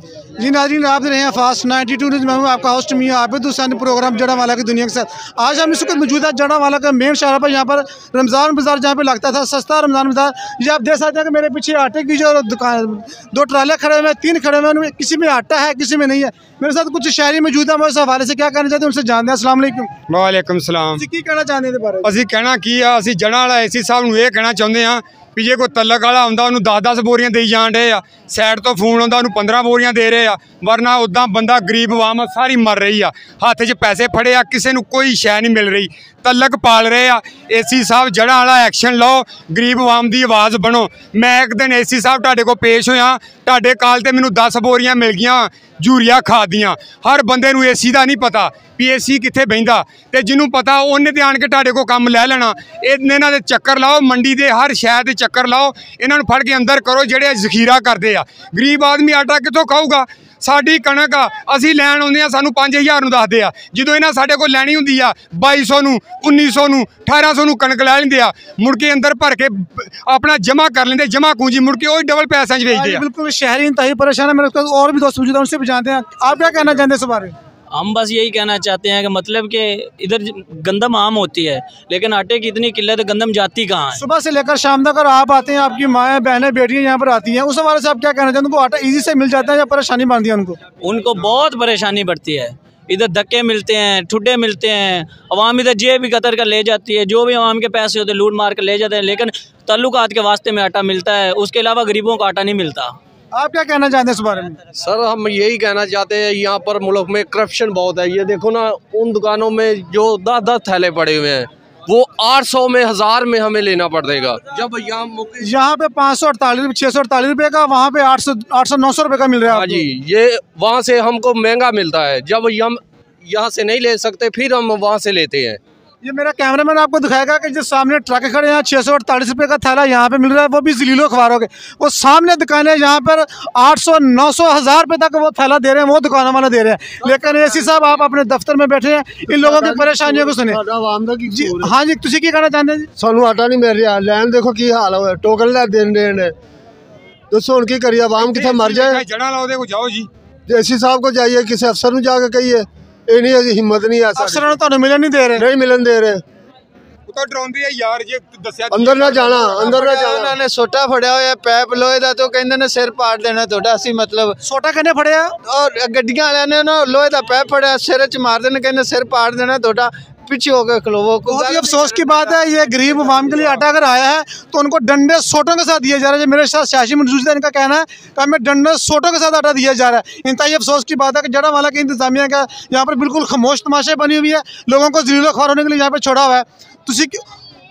जी नाज़रीन, आप रहे हैं फास्ट 92 न्यूज़। मैं हूँ आपका होस्ट मियां आबिद हुसैन, प्रोग्राम जड़ावाला की दुनिया के साथ। आज हम इस वक्त मौजूद है जड़ावाला का मेन शाहरा पर। यहाँ पर रमज़ान बाज़ार जहाँ पे लगता था, सस्ता रमज़ान बाज़ार। ये आप देख सकते हैं कि मेरे पीछे आटे की जो दुकान, 2 ट्राले खड़े हुए हैं, 3 खड़े हुए हैं, उनमें किसी में आटा है, किसी में नहीं है। मेरे साथ कुछ शहरी मौजूद है, मैं इस हवाले से क्या कहना चाहते हैं उनसे जानते हैं। अस्सलाम वालेकुम। वालेकुम सलाम। की कहना चाहते हैं बारे ਅਸੀਂ ਕਹਿਣਾ ਕੀ ਆ, ਅਸੀਂ ਜੜ੍ਹਾਂ ਵਾਲਾ ਏਸੀ ਸਾਹਿਬ ਨੂੰ ਇਹ ਕਹਿਣਾ ਚਾਹੁੰਦੇ ਆ ਵੀ ਜੇ ਕੋਈ ਤਲਕ ਵਾਲਾ ਆਉਂਦਾ ਉਹਨੂੰ 10-10 ਬੋਰੀਆਂ ਦੇਈ ਜਾਣ ਡੇ ਆ, ਸਾਈਡ ਤੋਂ ਫੋਨ ਆਉਂਦਾ ਉਹਨੂੰ 15 ਬੋਰੀਆਂ ਦੇ ਰਹੇ ਆ, ਵਰਨਾ ਉਦਾਂ ਬੰਦਾ ਗਰੀਬ ਆਵਾਮ ਸਾਰੀ ਮਰ ਰਹੀ ਆ। ਹੱਥ 'ਚ ਪੈਸੇ ਫੜੇ ਆ, ਕਿਸੇ ਨੂੰ ਕੋਈ ਸ਼ੈ ਨਹੀਂ ਮਿਲ ਰਹੀ, ਤਲਕ ਪਾਲ ਰਹੇ ਆ। ਏਸੀ ਸਾਹਿਬ ਜੜ੍ਹਾਂ ਵਾਲਾ ਐਕਸ਼ਨ ਲਓ, ਗਰੀਬ ਆਵਾਮ ਦੀ ਆਵਾਜ਼ ਬਣੋ। ਮੈਂ ਇੱਕ ਦਿਨ ਏਸੀ ਸਾਹਿਬ ਤੁਹਾਡੇ ਕੋਲ ਪੇਸ਼ ਹੋਇਆ, ਤੁਹਾਡੇ ਕਾਲ ਤੇ ਮੈਨੂੰ 10 ਬੋਰੀਆਂ ਮਿਲ ਗਈਆਂ ਯੂਰੀਆ ਖਾਦ ਦੀਆਂ। ਹਰ ਬੰਦੇ ਨੂੰ ਏਸੀ ਦਾ ਨਹੀਂ ਪਤਾ ਵੀ ਏਸੀ ਕਿੱਥੇ ਬਹਿੰਦਾ, ਤੇ ਜਿਹਨੂੰ ਪਤਾ ਉਹਨੇ ਤੇ ਆਣ ਕੇ ਤੁਹਾਡੇ ਕੋਲ ਕੰਮ ਲੈ ਲੈਣਾ। ਇਹਨਾਂ ਦੇ ਚੱਕਰ ਲਾਓ, ਮੰਡੀ ਦੇ ਹਰ ਸ਼ਹਿਰ ਦੇ ਚੱਕਰ ਲਾਓ, ਇਹਨਾਂ ਨੂੰ ਫੜ ਕੇ ਅੰਦਰ ਕਰੋ ਜਿਹੜੇ ਜ਼ਖੀਰਾ ਕਰਦੇ ਆ। ਗਰੀਬ ਆਦਮੀ ਆਟਾ ਕਿੱਥੋਂ ਖਾਊਗਾ? ਸਾਡੀ ਕਣਕ ਆ, ਅਸੀਂ ਲੈਣ ਆਉਂਦੇ ਆ, ਸਾਨੂੰ 5000 ਨੂੰ ਦੱਸਦੇ ਆ। ਜਦੋਂ ਇਹਨਾਂ ਸਾਡੇ ਕੋਲ ਲੈਣੀ ਹੁੰਦੀ ਆ 2200 ਨੂੰ, 1900 ਨੂੰ, 1800 ਨੂੰ ਕਣਕ ਲੈ ਲੈਂਦੇ ਆ, ਮੁੜ ਕੇ ਅੰਦਰ ਭਰ ਕੇ अपना जमा कर लेंगे, जमा पूंजी मुड़ के वही डबल पैसा बेचते हैं। बिल्कुल शहरी इंतहाई परेशान है। मेरे और भी दोस्त मौजूद हैं, उनसे भी जानते हैं। आप क्या कहना चाहते हैं इस बारे में? हम बस यही कहना चाहते हैं कि मतलब कि इधर गंदम आम होती है, लेकिन आटे की इतनी किल्लत है, गंदम जाती कहाँ है? सुबह से लेकर शाम तक अगर आप आते हैं, आपकी माएँ बहनें बेटियाँ यहाँ पर आती हैं, उस हवाले से आप क्या कहना चाहते हैं? उनको आटा ईजी से मिल जाता है या परेशानी बनती है उनको? उनको बहुत परेशानी बढ़ती है। इधर धक्के मिलते हैं, ठुड्डे मिलते हैं, अवाम इधर जेब भी कतर कर ले जाती है, जो भी अवाम के पैसे होते हैं लूट मार कर ले जाते हैं, लेकिन तल्लुकात के वास्ते में आटा मिलता है, उसके अलावा गरीबों को आटा नहीं मिलता। आप क्या कहना चाहते हैं इस बारे में? सर हम यही कहना चाहते हैं, यहाँ पर मुल्क में करप्शन बहुत है। ये देखो ना, उन दुकानों में जो 10-10 थैले पड़े हुए हैं, वो 800 में, 1000 में हमें लेना पड़ेगा। जब यहाँ पे 548, 648 रुपये का, वहाँ पे 800-900 रुपये का मिल रहा है। हाँ जी, ये वहाँ से हमको महंगा मिलता है। जब हम यहाँ से नहीं ले सकते, फिर हम वहाँ से लेते हैं। ये मेरा कैमरामैन आपको दिखाएगा कि जो सामने ट्रक खड़े हैं, 648 रुपये का थैला यहाँ पे मिल रहा है, वो भी ज़लीलो अखबारों के। वो सामने दुकानें यहाँ पर 800, 900, 1000 रुपये तक वो थैला दे रहे हैं, वो दुकानों वाले दे रहे हैं। लेकिन एसी साहब आप अपने दफ्तर में बैठे हैं, इन लोगों की परेशानियों को सुने। हाँ जी, तुझे क्या कहना चाहते हैं? सानू आटा नहीं मिल रहा, लैन देखो की हाल है, टोकन लै देने दसो हुण की करिए, आवाम कितने मर जाए। जड़ा लाओ दे को जाओ जी, एसी साहब को जाइए, किसी अफसर को जाके कहिए, नहीं हिम्मत नहीं है। अफसर तो मिलन नहीं दे रहे, नहीं मिलन दे रहे, तो डराउंदे यार। जे दस्या अंदर ना जाना, अंदर ना जाना। उन्होंने सोटा फड़िया होया पैप लोहे दा, तो कहंदे ने सिर पाड़ देना तोड़ा। असी मतलब सोटा कहने फड़िया, और गड्डियां वाले ने ना लोहे दा पैप फड़िया, सिर च मार देने, कहंदे सिर पाड़ देना तोड़ा, पीछे हो गए खलोवो। बहुत ही अफसोस की बात है, ये गरीब अवाम के लिए आटा अगर आया है तो उनको डंडे सोटों के साथ दिया जा रहा है। मेरे साथ सियासी मौजूद है, इनका कहना है कि हमें डंडे सोटों के साथ आटा दिया जा रहा है। इंतहाई अफसोस की बात है कि जड़ावाला की इंतजामिया का यहाँ पर बिल्कुल खामोश तमाशे बनी हुई है, लोगों को ज़लीलो ख्वार होने के लिए यहाँ पर छोड़ा हुआ है। तुसी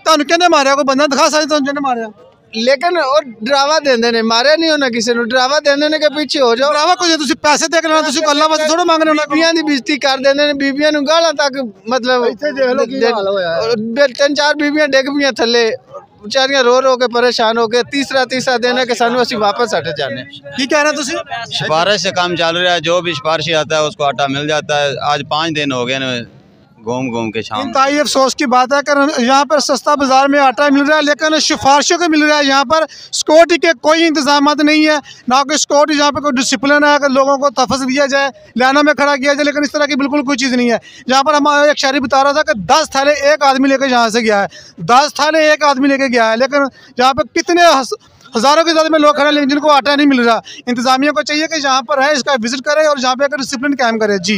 ਤੁਹਾਨੂੰ ਕਿਹਨੇ ਮਾਰਿਆ? ਕੋਈ ਬੰਦਾ ਦਿਖਾ ਸਕਦੇ ਤੁਹਾਨੂੰ ਜਿਹਨੇ ਮਾਰਿਆ? लेकिन और डरावा देंदे ने, मारे नहीं होना किसी ने, डरावा देंदे ने कि पीछे हो जाओ। डरावा कोई तुसी पैसे दे के लेना, तुसी अल्लाह वास्ते थोड़ा मांग रहे हो। बीबियां दी बेइज्जती कर देंदे ने, बीबियां नु गालां तक, मतलब 3-4 बीबियां डिग पईयां थल्ले, बेचारियां रो रो के परेशान हो गए। तीसरा दिन है कि सानू असीं वापस हट जाने। की कह रहे हैं तुसी? सिफारिश से काम चल रहा है, जो भी सिफारिश आता है उसको आटा मिल जाता है। आज 5 दिन हो गए घूम के शाम। इंतहाई अफसोस की बात है कि यहाँ पर सस्ता बाजार में आटा मिल रहा है, लेकिन सिफारिशों को मिल रहा है। यहाँ पर सिक्योरिटी के कोई इंतजाम नहीं है, ना कोई सिक्योरिटी, यहाँ पर कोई डिसिप्लिन है कि लोगों को तफस दिया जाए, लाइनों में खड़ा किया जाए, लेकिन इस तरह की बिल्कुल कोई चीज़ नहीं है। यहाँ पर हमारा एक शहरी बता रहा था कि 10 थैले एक आदमी लेकर यहाँ से गया है, 10 थैले एक आदमी लेकर गया है, लेकिन यहाँ पर कितने हज़ारों की तादाद में लोग खड़े हैं, लेकिन जिनको आटा नहीं मिल रहा। इंतजामिया को चाहिए कि यहाँ पर है, इसका विजिट करें और यहाँ पर डिसिप्लिन कायम करें। जी।